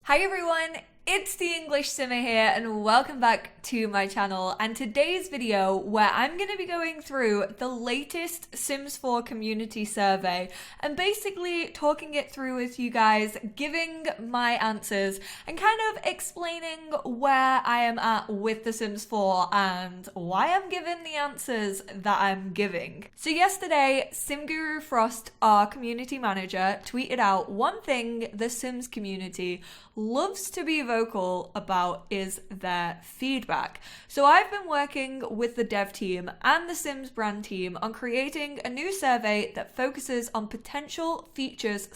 Hi everyone, it's the EnglishSimmer here and welcome back to my channel, and today's video where I'm going to be going through the latest Sims 4 community survey and basically talking it through with you guys, giving my answers and kind of explaining where I am at with the Sims 4 and why I'm giving the answers that I'm giving. So yesterday, SimGuru Frost, our community manager, tweeted out one thing the Sims community loves to be vocal about is their feedback. So I've been working with the dev team and the Sims brand team on creating a new survey that focuses on potential features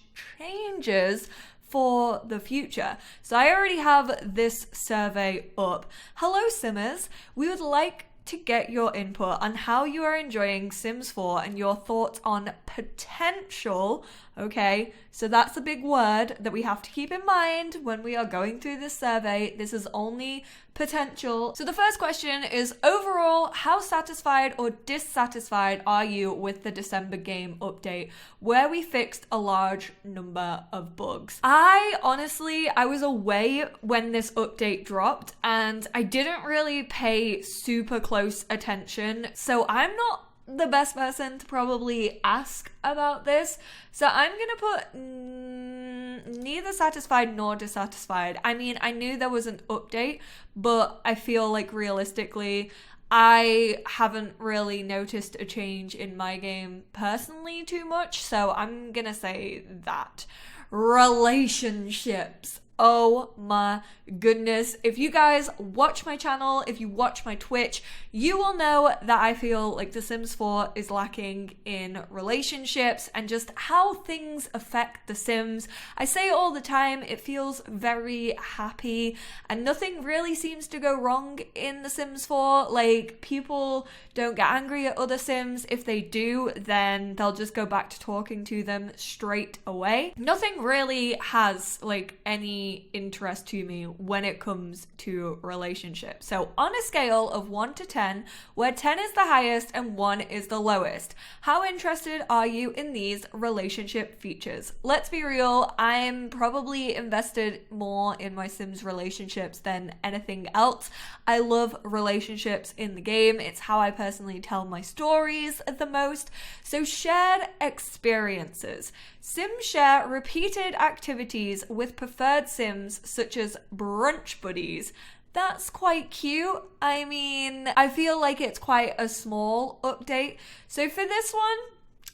/ changes for the future. So I already have this survey up. Hello Simmers, we would like to get your input on how you are enjoying Sims 4 and your thoughts on potential, okay, so that's a big word that we have to keep in mind when we are going through this survey. This is only potential. So the first question is, overall, how satisfied or dissatisfied are you with the December game update where we fixed a large number of bugs? I was away when this update dropped and I didn't really pay super close attention, so I'm not the best person to probably ask about this. So I'm gonna put neither satisfied nor dissatisfied. I mean, I knew there was an update, but I feel like realistically, I haven't really noticed a change in my game personally too much, so I'm gonna say that. Relationships. Oh my goodness. If you guys watch my channel, if you watch my Twitch, you will know that I feel like The Sims 4 is lacking in relationships and just how things affect The Sims. I say it all the time, it feels very happy and nothing really seems to go wrong in The Sims 4. Like, people don't get angry at other Sims. If they do, then they'll just go back to talking to them straight away. Nothing really has like any interest to me when it comes to relationships. So on a scale of 1 to 10, where 10 is the highest and 1 is the lowest, how interested are you in these relationship features? Let's be real, I'm probably invested more in my Sims relationships than anything else. I love relationships in the game. It's how I personally tell my stories the most. So shared experiences. Sims share repeated activities with preferred Sims such as brunch buddies. That's quite cute. I mean, I feel like it's quite a small update. So for this one,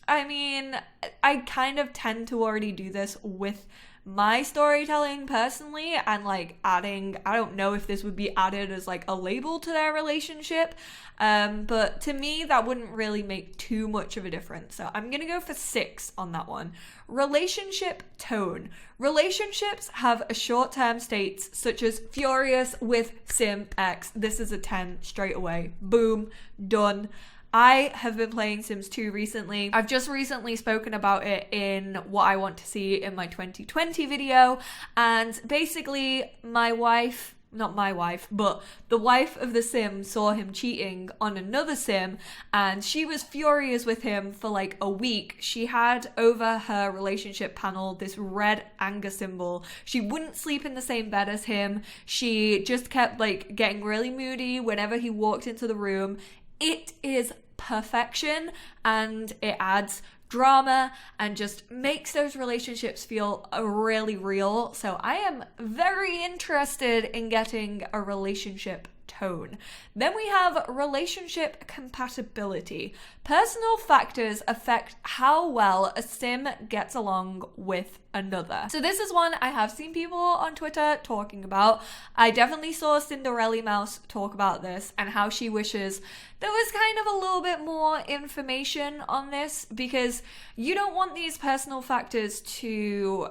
I mean, I kind of tend to already do this with my storytelling personally, and like adding, I don't know if this would be added as like a label to their relationship, but to me that wouldn't really make too much of a difference. So I'm gonna go for 6 on that one. Relationship tone. Relationships have a short-term states such as furious with Sim X. This is a 10 straight away. Boom, done. I have been playing Sims 2 recently. I've just recently spoken about it in what I want to see in my 2020 video, and basically my wife, not my wife, but the wife of the Sim saw him cheating on another Sim and she was furious with him for like a week. She had over her relationship panel this red anger symbol. She wouldn't sleep in the same bed as him. She just kept like getting really moody whenever he walked into the room. It is perfection and it adds drama and just makes those relationships feel really real. So I am very interested in getting a relationship tone. Then we have relationship compatibility. Personal factors affect how well a Sim gets along with another. So this is one I have seen people on Twitter talking about. I definitely saw Cinderella Mouse talk about this and how she wishes there was kind of a little bit more information on this, because you don't want these personal factors to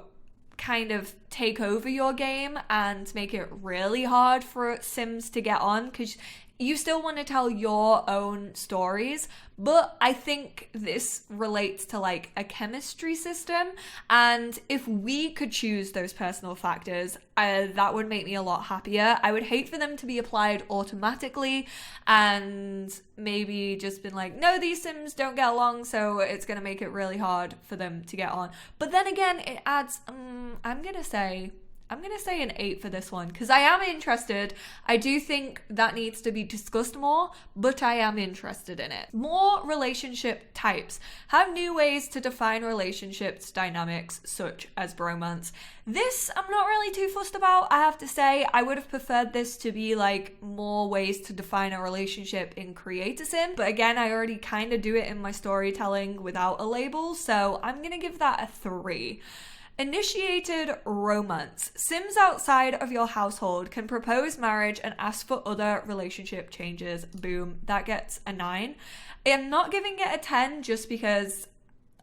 kind of take over your game and make it really hard for Sims to get on, because you still want to tell your own stories, but I think this relates to like a chemistry system, and if we could choose those personal factors, that would make me a lot happier. I would hate for them to be applied automatically and maybe just been like, no, these Sims don't get along, so it's gonna make it really hard for them to get on. But then again, it adds, I'm gonna say I'm going to say an 8 for this one because I am interested. I do think that needs to be discussed more, but I am interested in it. More relationship types. Have new ways to define relationships dynamics such as bromance. This I'm not really too fussed about, I have to say. I would have preferred this to be like more ways to define a relationship in Create a Sim, but again, I already kind of do it in my storytelling without a label, so I'm going to give that a 3. Initiated romance. Sims outside of your household can propose marriage and ask for other relationship changes. Boom. That gets a 9. I'm not giving it a 10 just because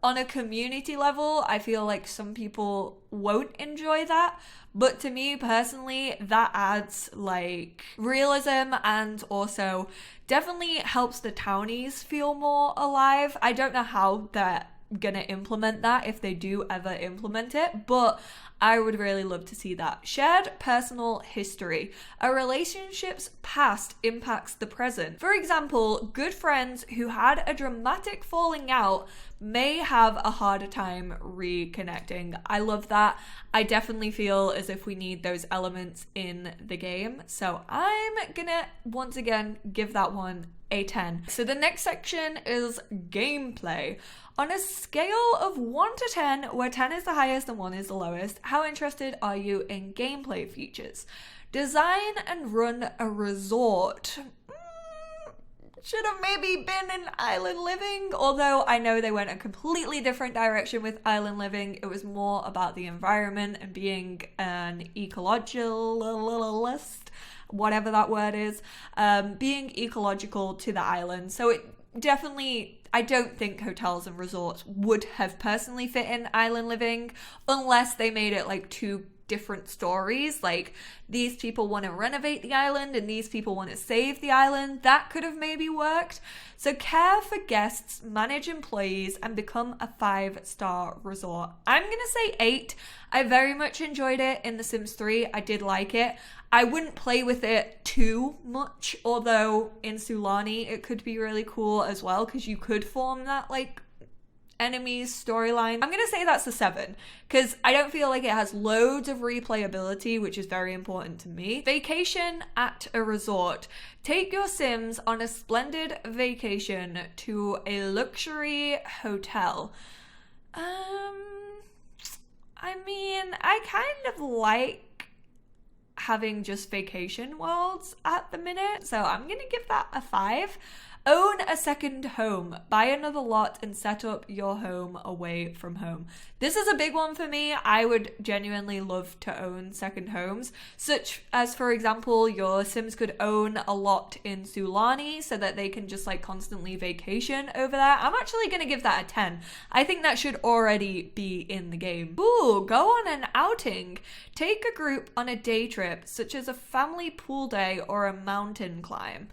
on a community level, I feel like some people won't enjoy that. But to me personally, that adds like realism and also definitely helps the townies feel more alive. I don't know how they're gonna implement that if they do ever implement it, but I would really love to see that. Shared personal history. A relationship's past impacts the present. For example, good friends who had a dramatic falling out may have a harder time reconnecting. I love that. I definitely feel as if we need those elements in the game. So I'm gonna once again give that one a 10. So the next section is gameplay. On a scale of 1 to 10, where 10 is the highest and 1 is the lowest, how interested are you in gameplay features? Design and run a resort. Should have maybe been in island living, although I know they went a completely different direction with island living. It was more about the environment and being an ecologicalist, whatever that word is, being ecological to the island. So it definitely, I don't think hotels and resorts would have personally fit in island living unless they made it like two different stories, like these people want to renovate the island and these people want to save the island. That could have maybe worked. So care for guests, manage employees, and become a 5-star resort. I'm gonna say 8. I very much enjoyed it in The Sims 3. I did like it. I wouldn't play with it too much, although in Sulani it could be really cool as well because you could form that like enemies storyline. I'm gonna say that's a 7 because I don't feel like it has loads of replayability, which is very important to me. Vacation at a resort. Take your Sims on a splendid vacation to a luxury hotel. I mean, I kind of like having just vacation worlds at the minute, so I'm gonna give that a 5. Own a second home. Buy another lot and set up your home away from home. This is a big one for me. I would genuinely love to own second homes, such as, for example, your Sims could own a lot in Sulani so that they can just like constantly vacation over there. I'm actually going to give that a 10. I think that should already be in the game. Ooh, go on an outing. Take a group on a day trip, such as a family pool day or a mountain climb.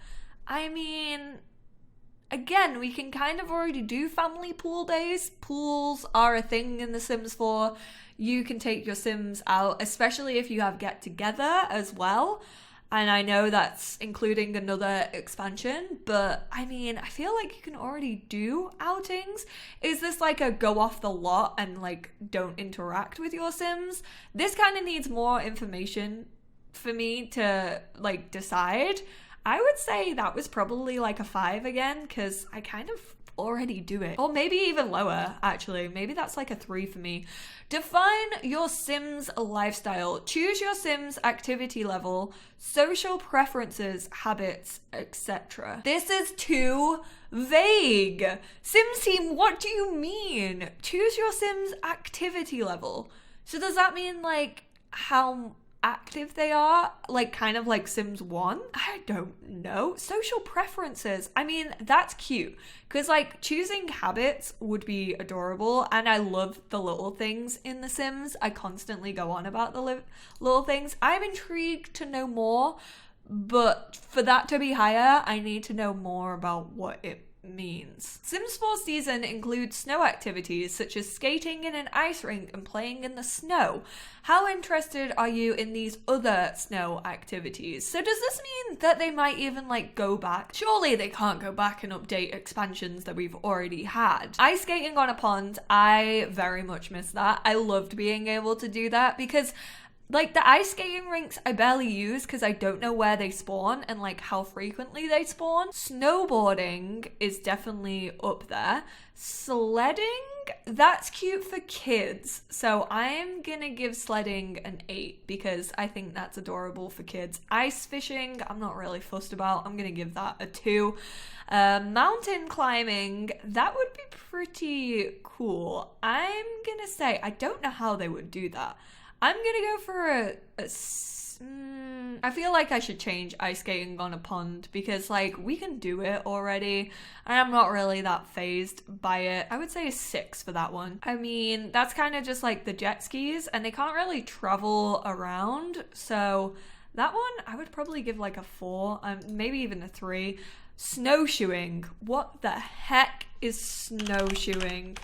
I mean, again, we can kind of already do family pool days. Pools are a thing in The Sims 4. You can take your Sims out, especially if you have get together as well. And I know that's including another expansion, but I mean, I feel like you can already do outings. Is this like a go off the lot and like don't interact with your Sims? This kind of needs more information for me to like decide. I would say that was probably like a 5 again, because I kind of already do it. Or maybe even lower, actually. Maybe that's like a 3 for me. Define your Sims lifestyle. Choose your Sims activity level, social preferences, habits, etc. This is too vague. Sims team, what do you mean? Choose your Sims activity level. So does that mean like how active they are, like kind of like Sims 1? I don't know. Social preferences, I mean, that's cute because like choosing habits would be adorable, and I love the little things in The Sims. I constantly go on about the little things. I'm intrigued to know more, but for that to be higher, I need to know more about what it means. Sims 4 season includes snow activities such as skating in an ice rink and playing in the snow. How interested are you in these other snow activities? So does this mean that they might even like go back? Surely they can't go back and update expansions that we've already had. Ice skating on a pond, I very much miss that. I loved being able to do that because Like the ice skating rinks I barely use because I don't know where they spawn and like how frequently they spawn. Snowboarding is definitely up there. Sledding, that's cute for kids. So I'm gonna give sledding an 8 because I think that's adorable for kids. Ice fishing, I'm not really fussed about. I'm gonna give that a 2. Mountain climbing, that would be pretty cool. I'm gonna say, I don't know how they would do that. I'm gonna go for I feel like I should change ice skating on a pond because like we can do it already and I'm not really that fazed by it. I would say a 6 for that one. I mean, that's kind of just like the jet skis and they can't really travel around. So that one I would probably give like a 4, maybe even a 3. Snowshoeing. What the heck is snowshoeing?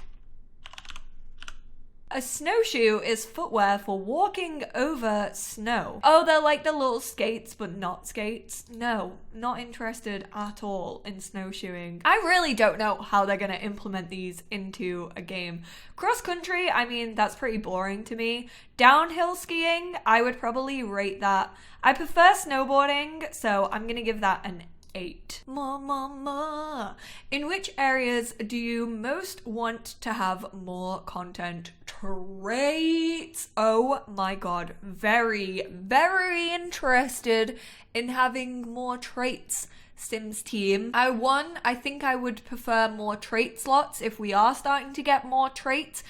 A snowshoe is footwear for walking over snow. Oh, they're like the little skates, but not skates. No, not interested at all in snowshoeing. I really don't know how they're gonna implement these into a game. Cross country, I mean, that's pretty boring to me. Downhill skiing, I would probably rate that. I prefer snowboarding, so I'm gonna give that an 8. In which areas do you most want to have more content? Traits. Oh my god. Very, very interested in having more traits. Sims team. I think I would prefer more trait slots if we are starting to get more traits.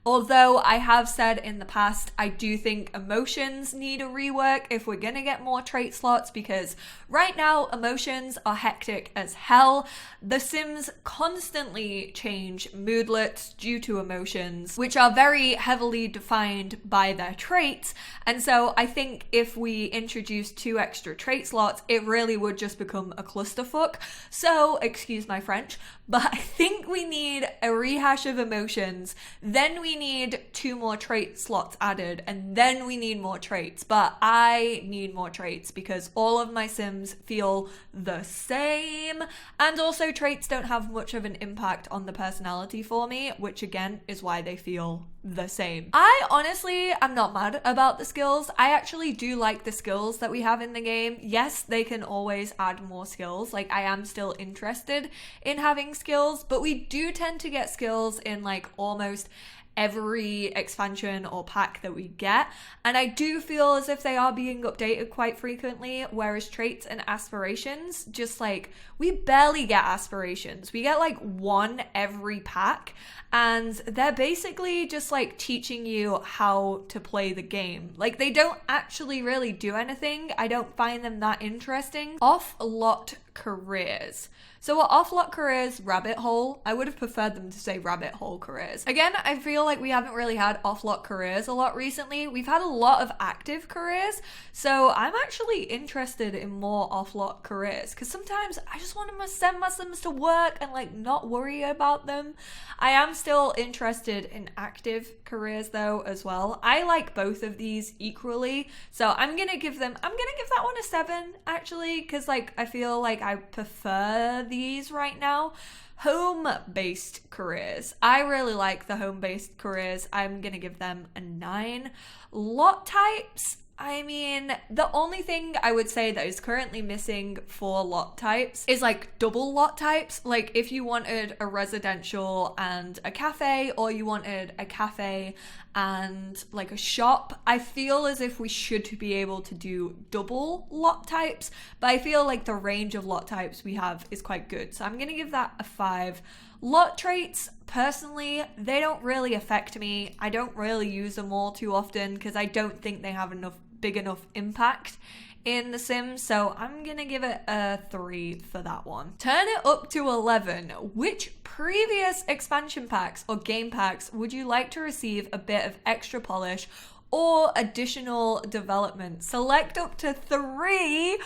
Although I have said in the past, I do think emotions need a rework if we're gonna get more trait slots because right now emotions are hectic as hell. The Sims constantly change moodlets due to emotions, which are very heavily defined by their traits. And so I think if we introduce 2 extra trait slots, it really would just become a clusterfuck. So, excuse my French, but I think we need a rehash of emotions, then we need 2 more trait slots added, and then we need more traits. But I need more traits because all of my Sims feel the same, and also traits don't have much of an impact on the personality for me, which again is why they feel the same. I honestly am not mad about the skills. I actually do like the skills that we have in the game. Yes, they can always add more skills. Like I am still interested in having skills, but we do tend to get skills in like almost every expansion or pack that we get, and I do feel as if they are being updated quite frequently, whereas traits and aspirations, just like we barely get aspirations. We get like 1 every pack, and they're basically just like teaching you how to play the game. Like they don't actually really do anything. I don't find them that interesting. Off-lot careers. So are off-lot careers rabbit hole? I would have preferred them to say rabbit hole careers. Again, I feel like we haven't really had off-lot careers a lot recently. We've had a lot of active careers, so I'm actually interested in more off-lot careers because sometimes I just want to send my Sims to work and like not worry about them. I am still interested in active careers though as well. I like both of these equally, so I'm gonna give that one a 7 actually, because like I feel like I prefer these right now. Home-based careers. I really like the home-based careers. I'm gonna give them a 9. Lot types. I mean, the only thing I would say that is currently missing for lot types is like double lot types. Like if you wanted a residential and a cafe, or you wanted a cafe and like a shop, I feel as if we should be able to do double lot types, but I feel like the range of lot types we have is quite good. So I'm gonna give that a 5. Lot traits, personally, they don't really affect me. I don't really use them all too often because I don't think they have big enough impact in The Sims, so I'm gonna give it a 3 for that one. Turn it up to 11. Which previous expansion packs or game packs would you like to receive a bit of extra polish or additional development? Select up to 3.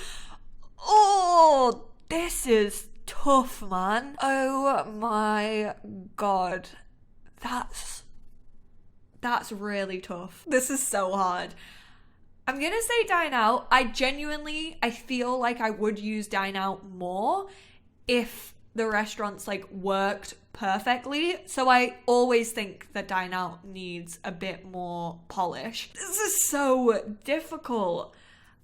Oh, this is tough, man. Oh my god. That's really tough. This is so hard. I'm gonna say Dine Out. I feel like I would use Dine Out more if the restaurants like worked perfectly. So I always think that Dine Out needs a bit more polish. This is so difficult.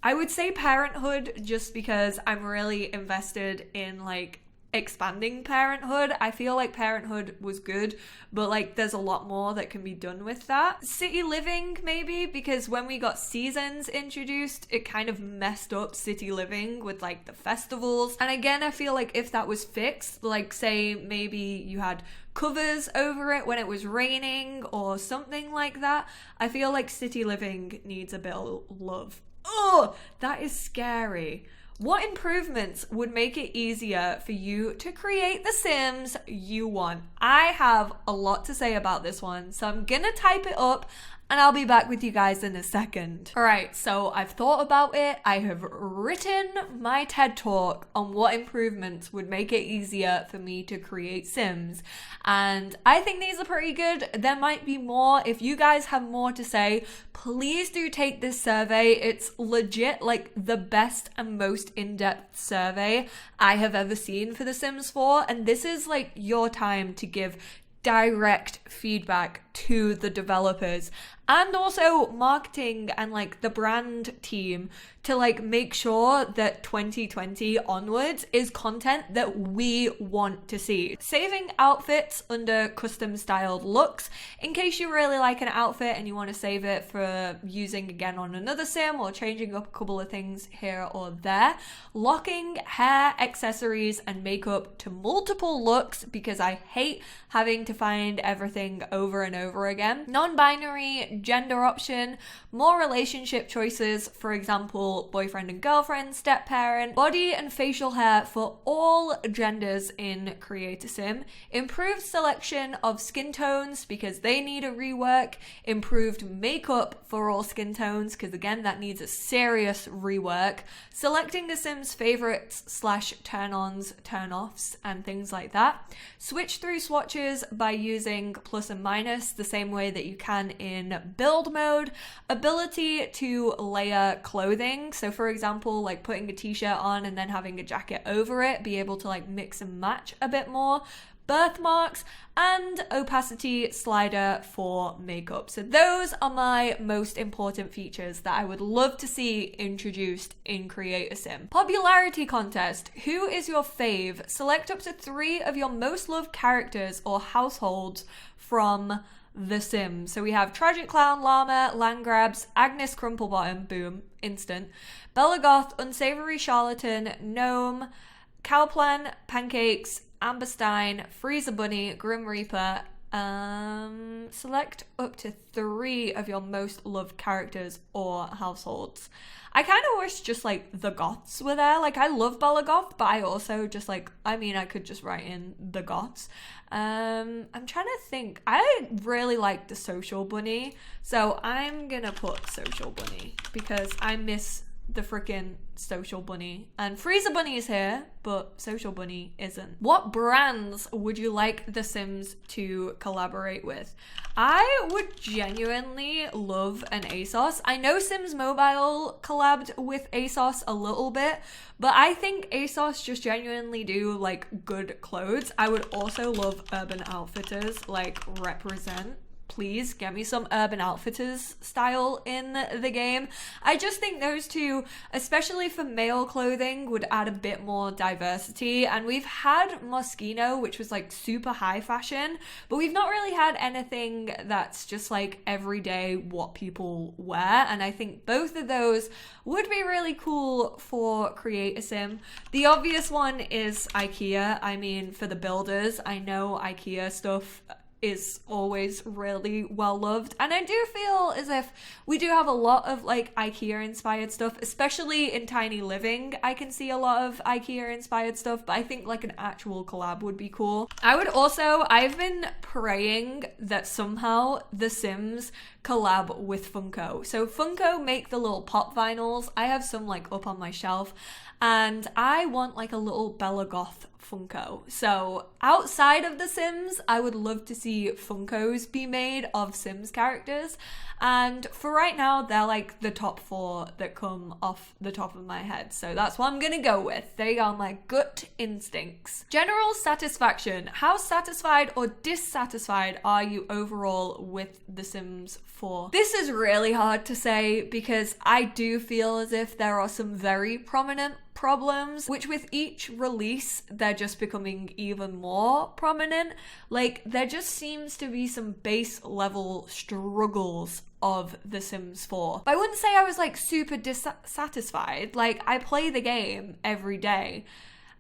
I would say Parenthood just because I'm really invested in like expanding Parenthood. I feel like Parenthood was good, but like there's a lot more that can be done with that. City Living maybe, because when we got seasons introduced, it kind of messed up City Living with like the festivals. And again, I feel like if that was fixed, like say maybe you had covers over it when it was raining or something like that, I feel like City Living needs a bit of love. Oh, that is scary. What improvements would make it easier for you to create the Sims you want? I have a lot to say about this one, so I'm gonna type it up and I'll be back with you guys in a second. All right, so I've thought about it. I have written my TED Talk on what improvements would make it easier for me to create Sims. And I think these are pretty good. There might be more. If you guys have more to say, please do take this survey. It's legit like the best and most in-depth survey I have ever seen for The Sims 4. And this is like your time to give direct feedback to the developers and also marketing and like the brand team to like make sure that 2020 onwards is content that we want to see. Saving outfits under custom styled looks in case you really like an outfit and you want to save it for using again on another sim or changing up a couple of things here or there. Locking hair, accessories and makeup to multiple looks because I hate having to find everything over and over again. Non-binary gender option, more relationship choices, for example, boyfriend and girlfriend, step parent, body and facial hair for all genders in Create a Sim, improved selection of skin tones because they need a rework, improved makeup for all skin tones because again that needs a serious rework, selecting the Sims favorites / turn-ons, turn-offs and things like that, switch through swatches by using plus and minus the same way that you can in build mode, ability to layer clothing, so for example like putting a t-shirt on and then having a jacket over it, be able to like mix and match a bit more, birthmarks and opacity slider for makeup. So those are my most important features that I would love to see introduced in Create a Sim. Popularity contest. Who is your fave? Select up to 3 of your most loved characters or households from The Sims. So we have Tragic Clown, Llama, Landgrabs, Agnes Crumplebottom, boom, instant, Bella Goth, Unsavory Charlatan, Gnome, Cowplan, Pancakes, Amberstein, Freezer Bunny, Grim Reaper. Select up to 3 of your most loved characters or households. I kind of wish just like the Goths were there. Like I love Bella Goth, but I also just like, I mean, I could just write in the Goths. I'm trying to think. I really like the Social Bunny, so I'm gonna put Social Bunny because I miss the freaking Social Bunny. And Freezer Bunny is here, but Social Bunny isn't. What brands would you like The Sims to collaborate with? I would genuinely love an ASOS. I know Sims Mobile collabed with ASOS a little bit, but I think ASOS just genuinely do like good clothes. I would also love Urban Outfitters, like represent. Please get me some Urban Outfitters style in the game. I just think those two, especially for male clothing, would add a bit more diversity. And we've had Moschino, which was like super high fashion, but we've not really had anything that's just like everyday what people wear. And I think both of those would be really cool for Create a Sim. The obvious one is IKEA. I mean, for the builders, I know IKEA stuff is always really well loved, and I do feel as if we do have a lot of like IKEA inspired stuff, especially in Tiny Living. I can see a lot of IKEA inspired stuff, but I think like an actual collab would be cool. I've been praying that somehow The Sims collab with Funko. So Funko make the little pop vinyls. I have some like up on my shelf, and I want like a little Bella Goth Funko. So outside of The Sims, I would love to see Funkos be made of Sims characters. And for right now, they're like the top 4 that come off the top of my head. So that's what I'm gonna go with. They are my gut instincts. General satisfaction. How satisfied or dissatisfied are you overall with The Sims 4? This is really hard to say because I do feel as if there are some very prominent problems, which with each release, they're just becoming even more prominent. Like, there just seems to be some base level struggles of The Sims 4. But I wouldn't say I was like super dissatisfied. Like, I play the game every day.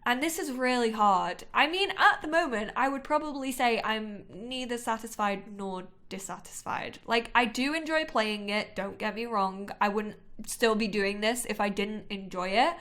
And this is really hard. I mean, at the moment, I would probably say I'm neither satisfied nor dissatisfied. Like, I do enjoy playing it, don't get me wrong. I wouldn't still be doing this if I didn't enjoy it.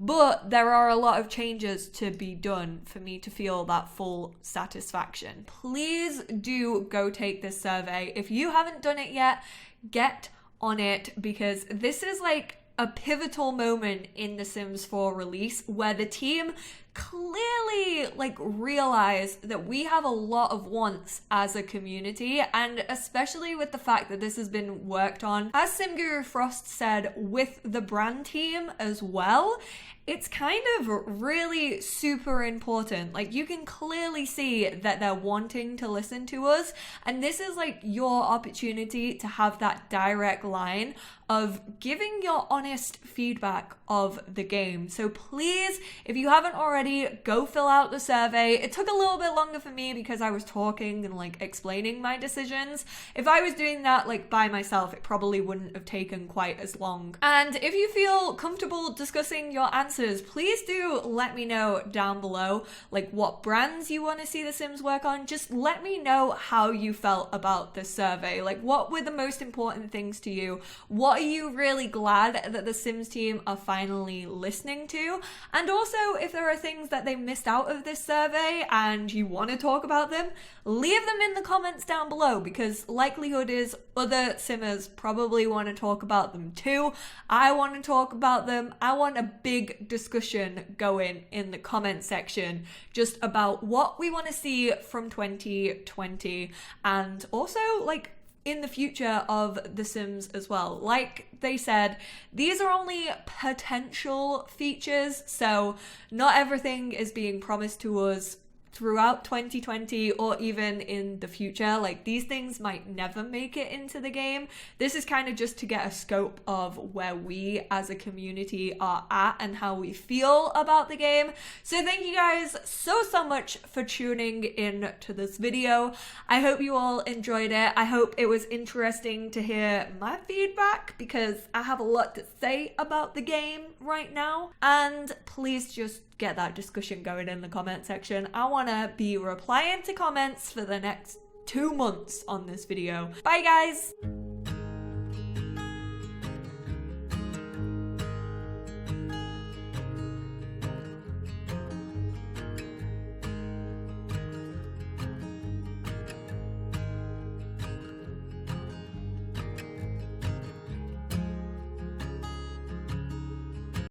But there are a lot of changes to be done for me to feel that full satisfaction. Please do go take this survey. If you haven't done it yet, get on it, because this is like a pivotal moment in the Sims 4 release where the team clearly like realize that we have a lot of wants as a community, and especially with the fact that this has been worked on, as SimGuru Frost said, with the brand team as well. It's kind of really super important. Like, you can clearly see that they're wanting to listen to us, and this is like your opportunity to have that direct line of giving your honest feedback of the game. So please, if you haven't already, go fill out the survey. It took a little bit longer for me because I was talking and like explaining my decisions. If I was doing that like by myself, it probably wouldn't have taken quite as long. And if you feel comfortable discussing your answers, please do let me know down below, like what brands you want to see The Sims work on. Just let me know how you felt about the survey. Like, what were the most important things to you? What are you really glad that the Sims team are finally listening to? And also, if there are things that they missed out of this survey and you want to talk about them, leave them in the comments down below, because likelihood is other Simmers probably want to talk about them too. I want to talk about them. I want a big discussion going in the comment section just about what we want to see from 2020, and also like in the future of The Sims as well. Like they said, these are only potential features, so not everything is being promised to us throughout 2020 or even in the future. Like, these things might never make it into the game. This is kind of just to get a scope of where we as a community are at and how we feel about the game. So thank you guys so much for tuning in to this video. I hope you all enjoyed it. I hope it was interesting to hear my feedback, because I have a lot to say about the game right now. And please just get that discussion going in the comment section. I want to be replying to comments for the next 2 months on this video. Bye guys!